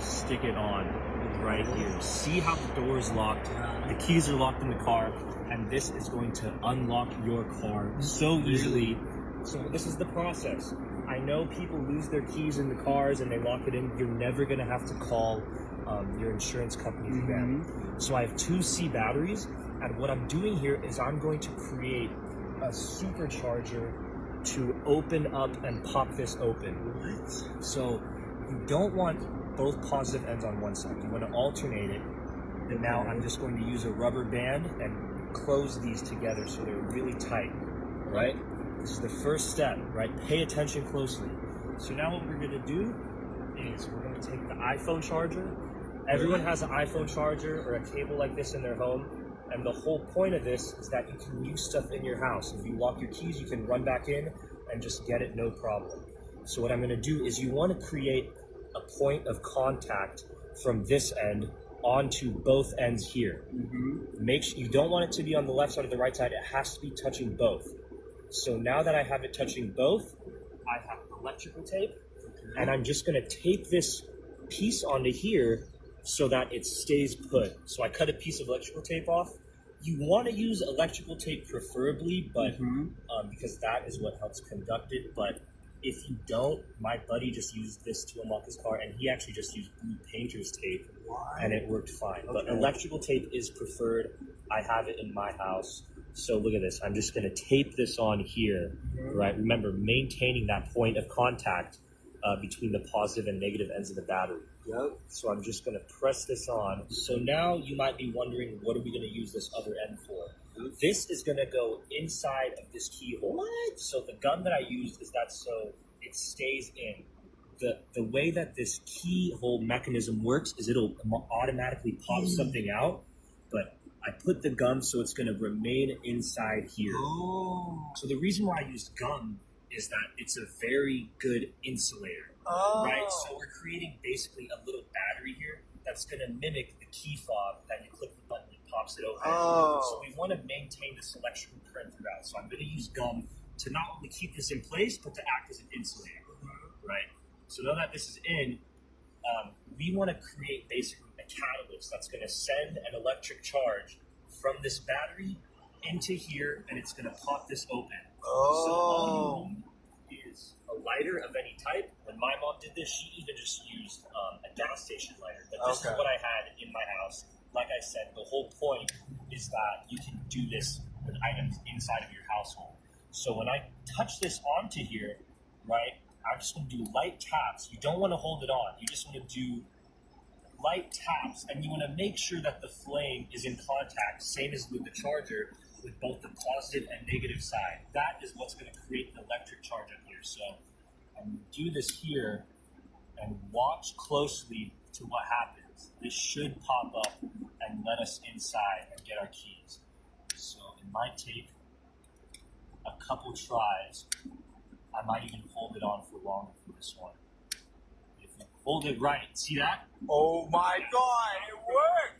stick it on right here. See how the door is locked, the keys are locked in the car, and this is going to unlock your car so easily. So this is the process. I know people lose their keys in the cars and they lock it in. You're never gonna have to call your insurance company again. So I have 2 C batteries, and what I'm doing here is I'm going to create a supercharger to open up and pop this open. What? So you don't want both positive ends on one side. You want to alternate it. And now I'm just going to use a rubber band and close these together so they're really tight, right? This is the first step, right? Pay attention closely. So now what we're going to do is we're going to take the iPhone charger. Everyone has an iPhone charger or a cable like this in their home. And the whole point of this is that you can use stuff in your house. If you lock your keys, you can run back in and just get it, no problem. So what I'm gonna do is you wanna create a point of contact from this end onto both ends here. Make sure you don't want it to be on the left side or the right side. It has to be touching both. So now that I have it touching both, I have electrical tape, and I'm just gonna tape this piece onto here so that it stays put. So I cut a piece of electrical tape off. You want to use electrical tape preferably, but because that is what helps conduct it. But if you don't, my buddy just used this to unlock his car, and he actually just used blue painter's tape, and it worked fine. But electrical tape is preferred. I have it in my house. So look at this. I'm just going to tape this on here, right? Remember, maintaining that point of contact between the positive and negative ends of the battery. So I'm just going to press this on. So now you might be wondering, what are we going to use this other end for? This is going to go inside of this keyhole. What? So the gun that I used is that so it stays in. The way that this keyhole mechanism works is it'll automatically pop something out, but I put the gum so it's going to remain inside here. So the reason why I used gum is that it's a very good insulator, right? So we're creating basically a little battery here that's going to mimic the key fob that you click the button and it pops it open. So we want to maintain this electrical current throughout. So I'm going to use gum to not only keep this in place, but to act as an insulator, right? So now that this is in, we want to create basically a catalyst that's going to send an electric charge from this battery into here, and it's going to pop this open. So all you need is a lighter of any type. When my mom did this, she even just used a gas station lighter. But this is what I had in my house. Like I said, the whole point is that you can do this with items inside of your household. So when I touch this onto here, right, I'm just going to do light taps. You don't want to hold it on. You just want to do light taps, and you want to make sure that the flame is in contact, same as with the charger, with both the positive and negative side. That is what's going to create the electric charge up here. So I'm going to do this here and watch closely to what happens. This should pop up and let us inside and get our keys. So it might take a couple tries. I might even hold it on for longer for this one. If you hold it right, see that? Oh my God, it worked!